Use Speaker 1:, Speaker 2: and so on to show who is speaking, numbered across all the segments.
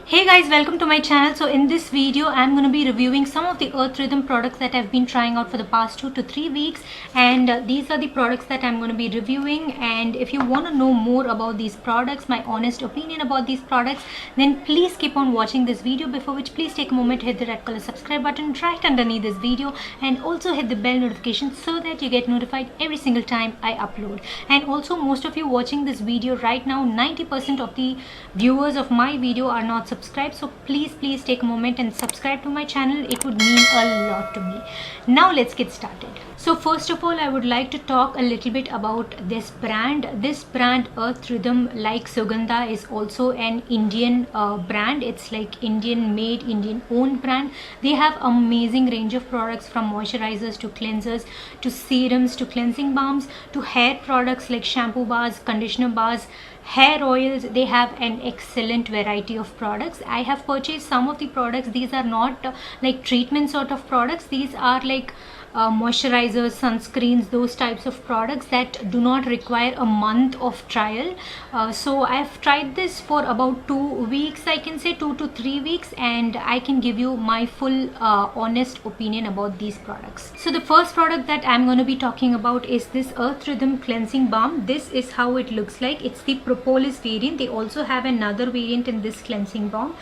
Speaker 1: Hey guys, welcome to my channel. So in this video I'm going to be reviewing some of the Earth Rhythm products that I've been trying out for the past 2 to 3 weeks, and these are the products that I'm going to be reviewing. And if you want to know more about these products, my honest opinion about these products, then please keep on watching this video, before which please take a moment, hit the red color subscribe button right underneath this video, and also hit the bell notification so that you get notified every single time I upload. And also, most of you watching this video right now, 90% of the viewers of my video are not subscribed, so please take a moment and subscribe to my channel. It would mean a lot to me. Now let's get started. So first of all, I would like to talk a little bit about this brand. This brand, Earth Rhythm, like Sugandha, is also an Indian brand. It's like Indian made, Indian owned brand. They have amazing range of products, from moisturizers to cleansers to serums to cleansing balms to hair products like shampoo bars, conditioner bars, hair oils. They have an excellent variety of products. I have purchased some of the products. These are not like treatment sort of products. These are like moisturizers, sunscreens, those types of products that do not require a month of trial. So I've tried this for about 2 weeks, I can say 2 to 3 weeks, and I can give you my full honest opinion about these products. So the first product that I'm going to be talking about is this Earth Rhythm cleansing balm. This is how it looks like. It's the propolis variant. They also have another variant in this cleansing balm.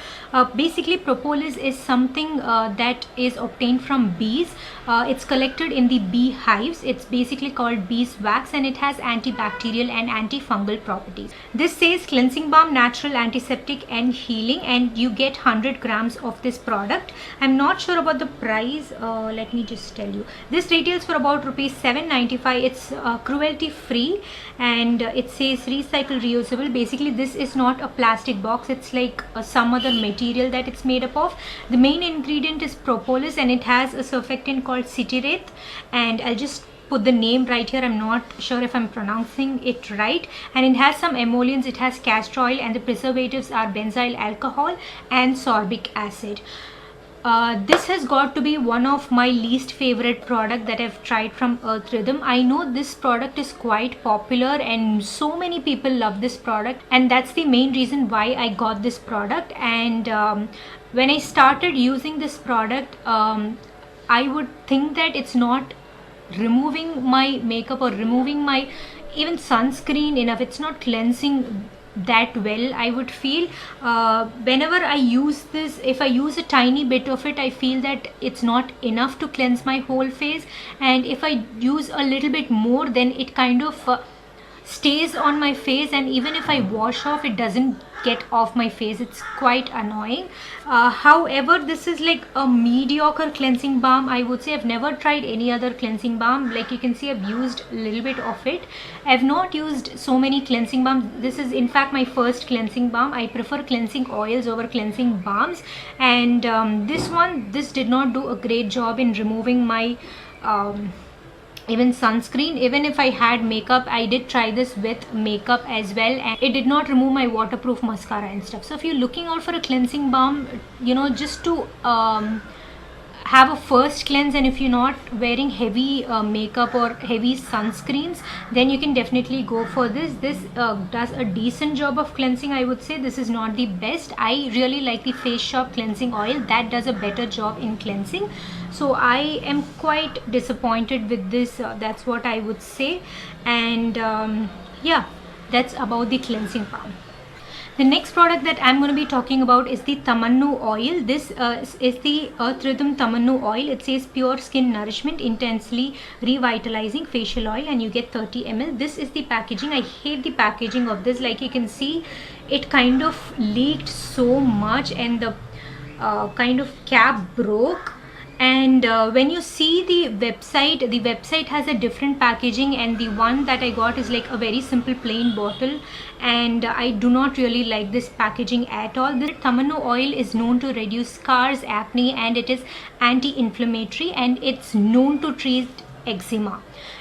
Speaker 1: Basically, propolis is something that is obtained from bees. It's collected in the bee hives. It's basically called beeswax, and it has antibacterial and antifungal properties. This says cleansing balm, natural, antiseptic and healing, and you get 100 grams of this product. I'm not sure about the price. Let me just tell you. This retails for about rupees 7.95. It's cruelty free, and it says recycle reusable. Basically, this is not a plastic box. It's like some other material that it's made up of. The main ingredient is propolis, and it has a surfactant called citrate, and I'll just put the name right here. I'm not sure if I'm pronouncing it right. And it has some emollients, it has castor oil, and the preservatives are benzyl alcohol and sorbic acid. This has got to be one of my least favorite product that I've tried from Earth Rhythm. I know this product is quite popular and so many people love this product, and that's the main reason why I got this product. And when I started using this product, I would think that it's not removing my makeup or removing my even sunscreen enough. It's not cleansing that well, I would feel. Whenever I use this, if I use a tiny bit of it, I feel that it's not enough to cleanse my whole face, and if I use a little bit more, then it kind of stays on my face, and even if I wash off, it doesn't get off my face. It's quite annoying. However, this is like a mediocre cleansing balm, I would say. I've never tried any other cleansing balm. Like you can see, I've used a little bit of it. I've not used so many cleansing balms. This is in fact my first cleansing balm. I prefer cleansing oils over cleansing balms, and this did not do a great job in removing my even sunscreen. Even if I had makeup, I did try this with makeup as well, and it did not remove my waterproof mascara and stuff. So if you're looking out for a cleansing balm, just to have a first cleanse, and if you're not wearing heavy makeup or heavy sunscreens, then you can definitely go for this. This does a decent job of cleansing, I would say. This is not the best. I really like the Face Shop cleansing oil. That does a better job in cleansing. So I am quite disappointed with this. That's what I would say. And yeah, that's about the cleansing balm. The next product that I'm going to be talking about is the Tamannu oil. This is the Earth Rhythm Tamannu oil. It says pure skin nourishment, intensely revitalizing facial oil, and you get 30 ml. This is the packaging. I hate the packaging of this. Like you can see, it kind of leaked so much, and the kind of cap broke. And when you see the website has a different packaging, and the one that I got is like a very simple plain bottle, and I do not really like this packaging at all. The Tamannu oil is known to reduce scars, acne, and it is anti-inflammatory, and it's known to treat eczema.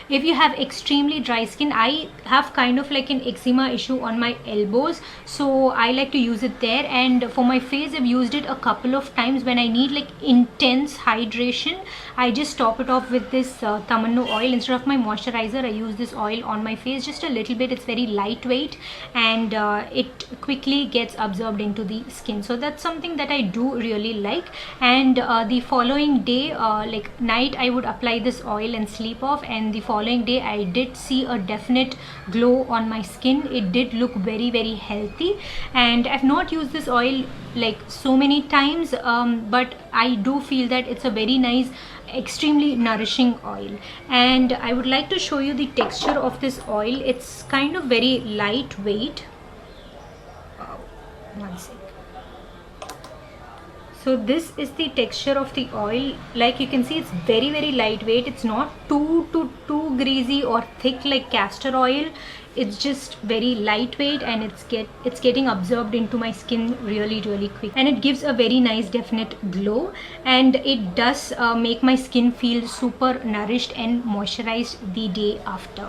Speaker 1: if you have extremely dry skin, I have kind of like an eczema issue on my elbows, so I like to use it there. And for my face, I've used it a couple of times when I need like intense hydration. I just top it off with this Tamanno oil. Instead of my moisturizer, I use this oil on my face, just a little bit. It's very lightweight and it quickly gets absorbed into the skin, so that's something that I do really like. And the following day, like night, I would apply this oil and sleep off, and the following day I did see a definite glow on my skin. It did look very, very healthy, and I've not used this oil like so many times, but I do feel that it's a very nice, extremely nourishing oil. And I would like to show you the texture of this oil. It's kind of very lightweight. One sec. So this is the texture of the oil. Like you can see, it's very, very lightweight. It's not too greasy or thick like castor oil. It's just very lightweight, and it's getting absorbed into my skin really, really quick, and it gives a very nice definite glow, and it does make my skin feel super nourished and moisturized the day after.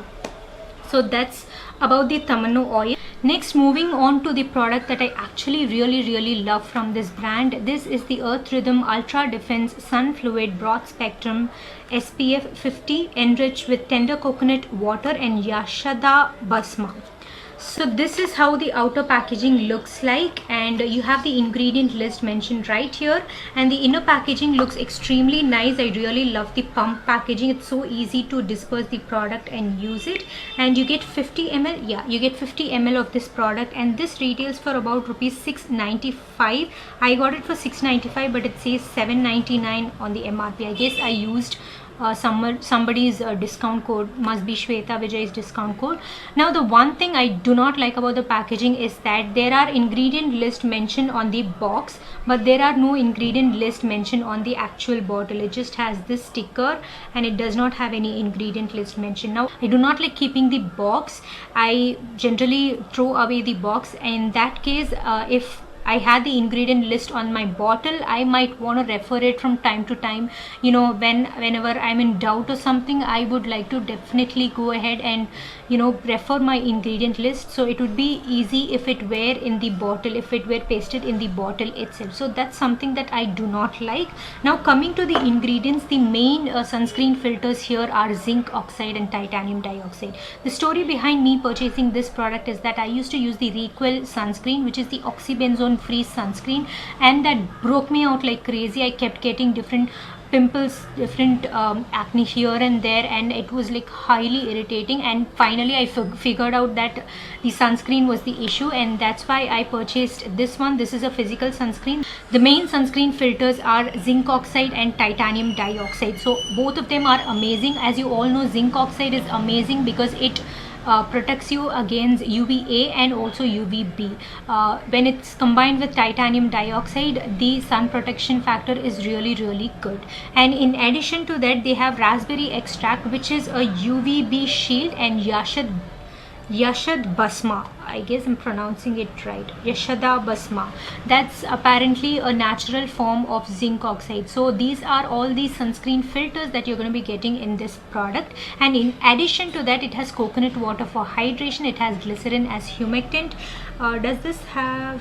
Speaker 1: So that's about the Tamanno oil. Next, moving on to the product that I actually really love from this brand. This is the Earth Rhythm Ultra Defense Sun Fluid Broad Spectrum SPF 50, enriched with tender coconut water and Yashada Basma. So this is how the outer packaging looks like, and you have the ingredient list mentioned right here, and the inner packaging looks extremely nice. I really love the pump packaging. It's so easy to disperse the product and use it. And you get 50 ml. Yeah, you get 50 ml of this product, and this retails for about rupees 695. I got it for 695, but it says 799 on the MRP. I guess I used somebody's discount code, must be Shweta Vijay's discount code. Now, the one thing I do not like about the packaging is that there are ingredient list mentioned on the box, but there are no ingredient list mentioned on the actual bottle. It just has this sticker and it does not have any ingredient list mentioned. Now, I do not like keeping the box. I generally throw away the box. In that case, if I had the ingredient list on my bottle, I might want to refer it from time to time. You know, whenever I'm in doubt or something, I would like to definitely go ahead and, you know, refer my ingredient list. So it would be easy if it were in the bottle, if it were pasted in the bottle itself. So that's something that I do not like. Now, coming to the ingredients, the main sunscreen filters here are zinc oxide and titanium dioxide. The story behind me purchasing this product is that I used to use the Requel sunscreen, which is the oxybenzone free sunscreen, and that broke me out like crazy. I kept getting different pimples, different acne here and there, and it was like highly irritating. And finally I figured out that the sunscreen was the issue, and that's why I purchased this one. This is a physical sunscreen. The main sunscreen filters are zinc oxide and titanium dioxide, so both of them are amazing. As you all know, zinc oxide is amazing because it protects you against UVA and also UVB. When it's combined with titanium dioxide, the sun protection factor is really good. And in addition to that, they have raspberry extract, which is a UVB shield, and Yashad Basma, I guess I'm pronouncing it right, Yashada Basma. That's apparently a natural form of zinc oxide. So these are all the sunscreen filters that you're going to be getting in this product. And in addition to that, it has coconut water for hydration. It has glycerin as humectant. Does this have...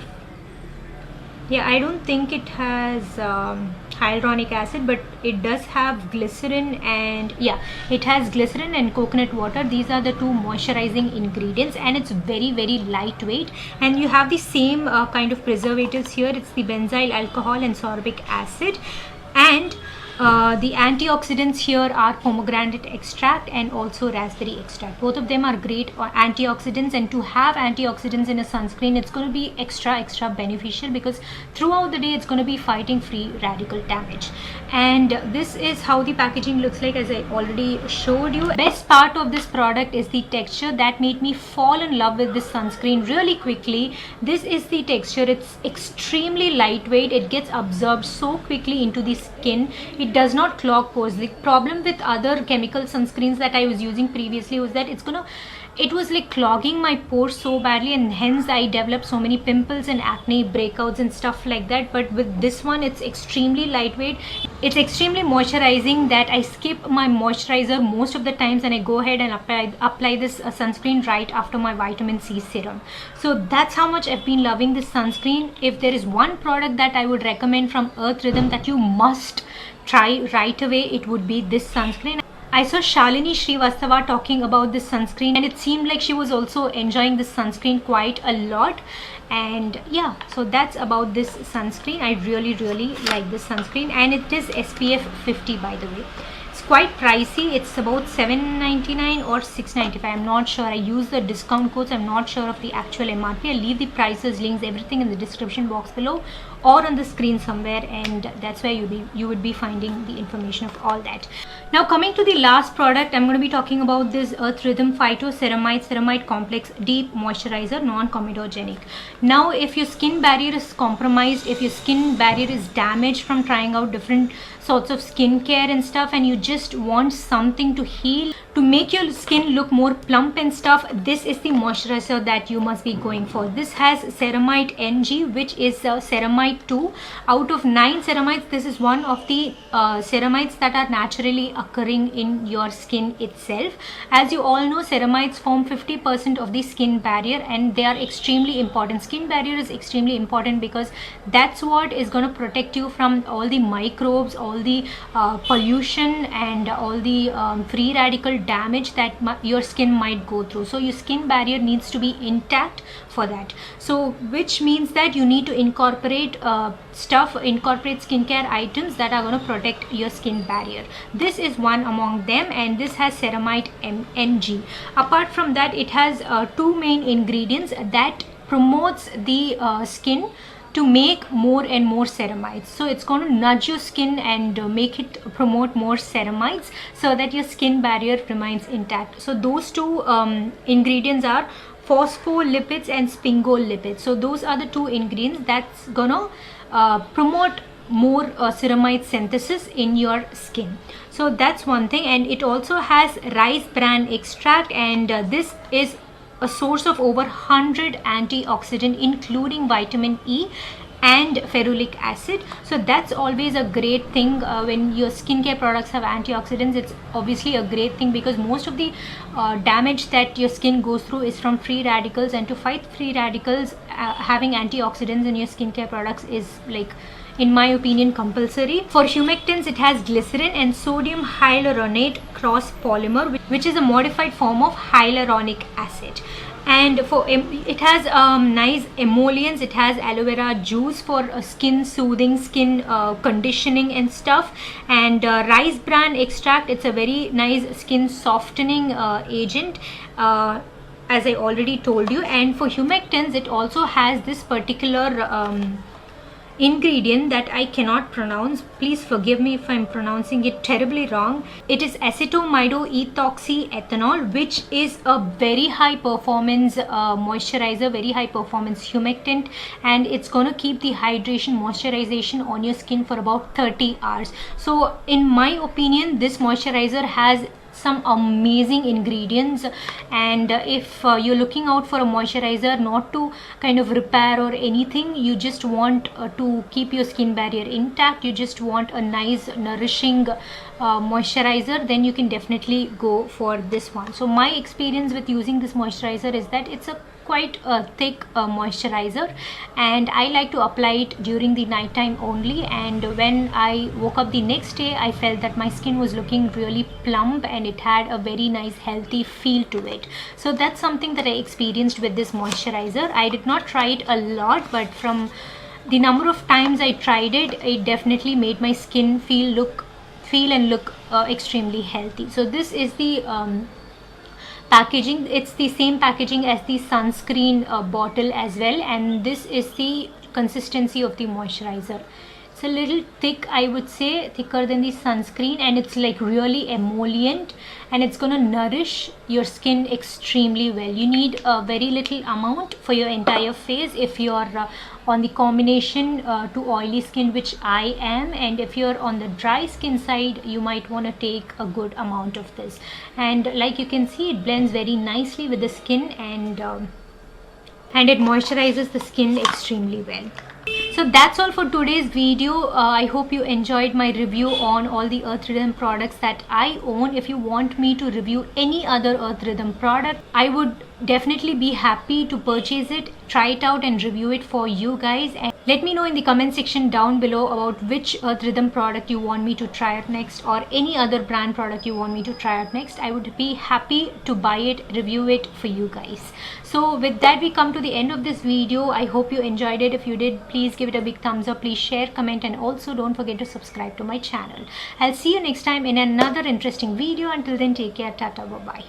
Speaker 1: Yeah, I don't think it has hyaluronic acid, but it does have glycerin, and yeah, it has glycerin and coconut water. These are the two moisturizing ingredients, and it's very lightweight. And you have the same kind of preservatives here. It's the benzyl alcohol and sorbic acid, and the antioxidants here are pomegranate extract and also raspberry extract. Both of them are great antioxidants, and to have antioxidants in a sunscreen, it's going to be extra beneficial, because throughout the day it's going to be fighting free radical damage. And this is how the packaging looks like, as I already showed you. Best part of this product is the texture that made me fall in love with this sunscreen really quickly. This is the texture. It's extremely lightweight. It gets absorbed so quickly into the skin. It does not clog pores. The problem with other chemical sunscreens that I was using previously was that it's gonna it was like clogging my pores so badly, and hence I developed so many pimples and acne breakouts and stuff like that. But with this one, it's extremely lightweight, it's extremely moisturizing, that I skip my moisturizer most of the times and I go ahead and apply this sunscreen right after my vitamin C serum. So that's how much I've been loving this sunscreen. If there is one product that I would recommend from Earth Rhythm that you must try right away, it would be this sunscreen. I saw Shalini Srivastava talking about this sunscreen, and it seemed like she was also enjoying this sunscreen quite a lot. And yeah, so that's about this sunscreen. I really like this sunscreen, and it is SPF 50, by the way. It's quite pricey. It's about $7.99 or $6.95. I'm not sure. I use the discount codes. I'm not sure of the actual MRP. I'll leave the prices, links, everything in the description box below or on the screen somewhere, and that's where you would be finding the information of all that. Now coming to the last product, I'm going to be talking about this Earth Rhythm Phytoceramide Complex Deep Moisturizer, non-comedogenic. Now if your skin barrier is compromised, if your skin barrier is damaged from trying out different sorts of skincare and stuff, and you just want something to heal, to make your skin look more plump and stuff, this is the moisturizer that you must be going for. This has Ceramide NG, which is Ceramide 2. Out of 9 ceramides, this is one of the ceramides that are naturally occurring in your skin itself. As you all know, ceramides form 50% of the skin barrier, and they are extremely important. Skin barrier is extremely important because that's what is going to protect you from all the microbes, all the pollution, and all the free radical damage that your skin might go through. So your skin barrier needs to be intact for that. So which means that you need to incorporate skincare items that are going to protect your skin barrier. This is one among them, and this has Ceramide NG. Apart from that, it has 2 main ingredients that promotes the skin to make more and more ceramides. So it's going to nudge your skin and make it promote more ceramides so that your skin barrier remains intact. So those 2 ingredients are phospholipids and sphingolipids. So those are the 2 ingredients that's gonna promote more ceramide synthesis in your skin. So that's one thing. And it also has rice bran extract, and this is a source of over 100 antioxidant, including vitamin E and ferulic acid. So that's always a great thing when your skincare products have antioxidants. It's obviously a great thing because most of the damage that your skin goes through is from free radicals, and to fight free radicals, having antioxidants in your skincare products is, like, in my opinion, compulsory. For humectants, it has glycerin and sodium hyaluronate cross polymer, which is a modified form of hyaluronic acid. And for it has nice emollients. It has aloe vera juice for skin soothing, skin conditioning and stuff, and rice bran extract. It's a very nice skin softening agent, as I already told you. And for humectants, it also has this particular ingredient that I cannot pronounce. Please forgive me if I'm pronouncing it terribly wrong. It is acetomidoethoxyethanol, which is a very high performance moisturizer, very high performance humectant, and it's going to keep the hydration, moisturization on your skin for about 30 hours. So in my opinion, this moisturizer has some amazing ingredients, and if you're looking out for a moisturizer not to kind of repair or anything, you just want to keep your skin barrier intact, you just want a nice nourishing moisturizer, then you can definitely go for this one. So my experience with using this moisturizer is that it's a quite a thick moisturizer, and I like to apply it during the night time only. And when I woke up the next day, I felt that my skin was looking really plump and it had a very nice healthy feel to it. So that's something that I experienced with this moisturizer. I did not try it a lot, but from the number of times I tried it, it definitely made my skin feel and look extremely healthy. So this is the packaging. It's the same packaging as the sunscreen bottle as well, and this is the consistency of the moisturizer. It's a little thick, I would say, thicker than the sunscreen, and it's like really emollient, and it's gonna nourish your skin extremely well. You need a very little amount for your entire face. If your on the combination to oily skin, which I am, and if you're on the dry skin side, you might want to take a good amount of this. And like you can see, it blends very nicely with the skin, and it moisturizes the skin extremely well. So that's all for today's video. I hope you enjoyed my review on all the Earth Rhythm products that I own. If you want me to review any other Earth Rhythm product, I would definitely be happy to purchase it, try it out and review it for you guys. And let me know in the comment section down below about which Earth Rhythm product you want me to try out next, or any other brand product you want me to try out next. I would be happy to buy it, review it for you guys. So with that, we come to the end of this video. I hope you enjoyed it. If you did, please give it a big thumbs up, please share, comment, and also don't forget to subscribe to my channel. I'll see you next time in another interesting video. Until then, take care, tata, bye bye.